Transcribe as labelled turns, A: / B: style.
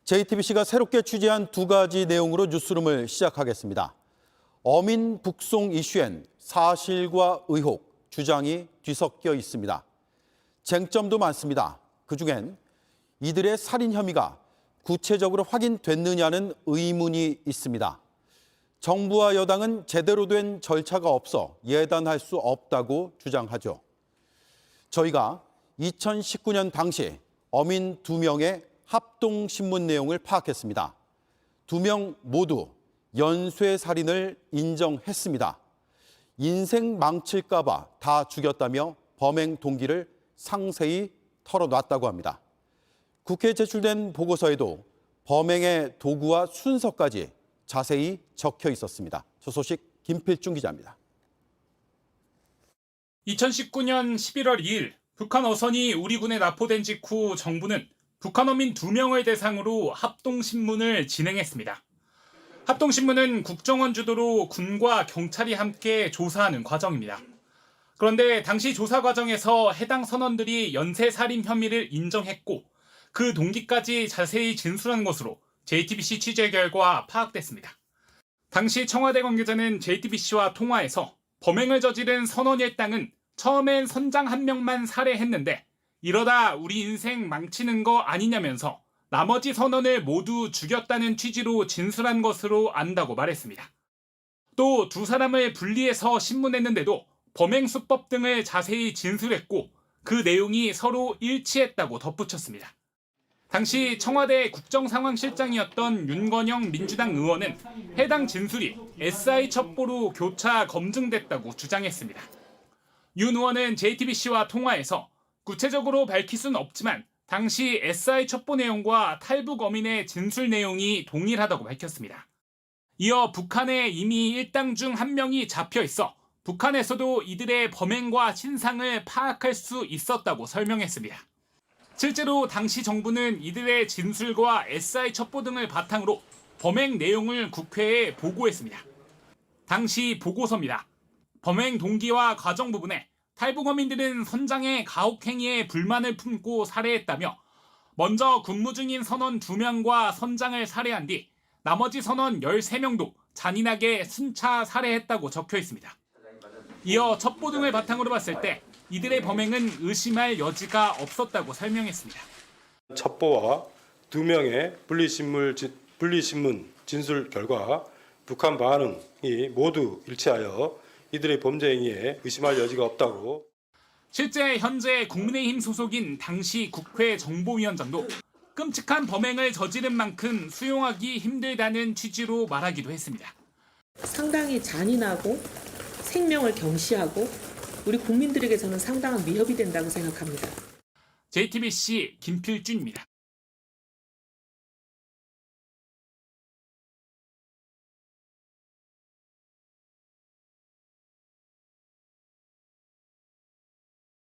A: JTBC가 새롭게 취재한 두 가지 내용으로 뉴스룸을 시작하겠습니다. 어민 북송 이슈엔 사실과 의혹, 주장이 뒤섞여 있습니다. 쟁점도 많습니다. 그중엔 이들의 살인 혐의가 구체적으로 확인됐느냐는 의문이 있습니다. 정부와 여당은 제대로 된 절차가 없어 예단할 수 없다고 주장하죠. 저희가 2019년 당시 어민 2명의 합동신문 내용을 파악했습니다. 2명 모두 연쇄살인을 인정했습니다. 인생 망칠까 봐 다 죽였다며 범행 동기를 상세히 털어놨다고 합니다. 국회에 제출된 보고서에도 범행의 도구와 순서까지 자세히 적혀 있었습니다. 저 소식 김필중 기자입니다.
B: 2019년 11월 2일 북한 어선이 우리 군에 납포된 직후 정부는 북한 어민 2명을 대상으로 합동신문을 진행했습니다. 합동신문은 국정원 주도로 군과 경찰이 함께 조사하는 과정입니다. 그런데 당시 조사 과정에서 해당 선원들이 연쇄살인 혐의를 인정했고 그 동기까지 자세히 진술한 것으로 JTBC 취재 결과 파악됐습니다. 당시 청와대 관계자는 JTBC와 통화에서 범행을 저지른 선원 일당은 처음엔 선장 1명만 살해했는데 이러다 우리 인생 망치는 거 아니냐면서 나머지 선원을 모두 죽였다는 취지로 진술한 것으로 안다고 말했습니다. 또 두 사람을 분리해서 신문했는데도 범행 수법 등을 자세히 진술했고 그 내용이 서로 일치했다고 덧붙였습니다. 당시 청와대 국정상황실장이었던 윤건영 민주당 의원은 해당 진술이 SI 첩보로 교차 검증됐다고 주장했습니다. 윤 의원은 JTBC와 통화에서 구체적으로 밝힐 수는 없지만 당시 SI 첩보 내용과 탈북 어민의 진술 내용이 동일하다고 밝혔습니다. 이어 북한에 이미 일당 중 1명이 잡혀 있어 북한에서도 이들의 범행과 신상을 파악할 수 있었다고 설명했습니다. 실제로 당시 정부는 이들의 진술과 SI 첩보 등을 바탕으로 범행 내용을 국회에 보고했습니다. 당시 보고서입니다. 범행 동기와 과정 부분에 탈북어민들은 선장의 가혹행위에 불만을 품고 살해했다며 먼저 근무 중인 선원 2명과 선장을 살해한 뒤 나머지 선원 13명도 잔인하게 순차 살해했다고 적혀 있습니다. 이어 첩보 등을 바탕으로 봤을 때 이들의 범행은 의심할 여지가 없었다고 설명했습니다.
C: 첩보와 2명의 분리신문 진술 결과 북한 반응이 모두 일치하여 이들의 범죄 행위에 의심할 여지가 없다고.
B: 실제 현재 국민의힘 소속인 당시 국회 정보위원장도 끔찍한 범행을 저지른 만큼 수용하기 힘들다는 취지로 말하기도 했습니다.
D: 상당히 잔인하고 생명을 경시하고 우리 국민들에게서는 상당한 위협이 된다고 생각합니다.
B: JTBC 김필준입니다.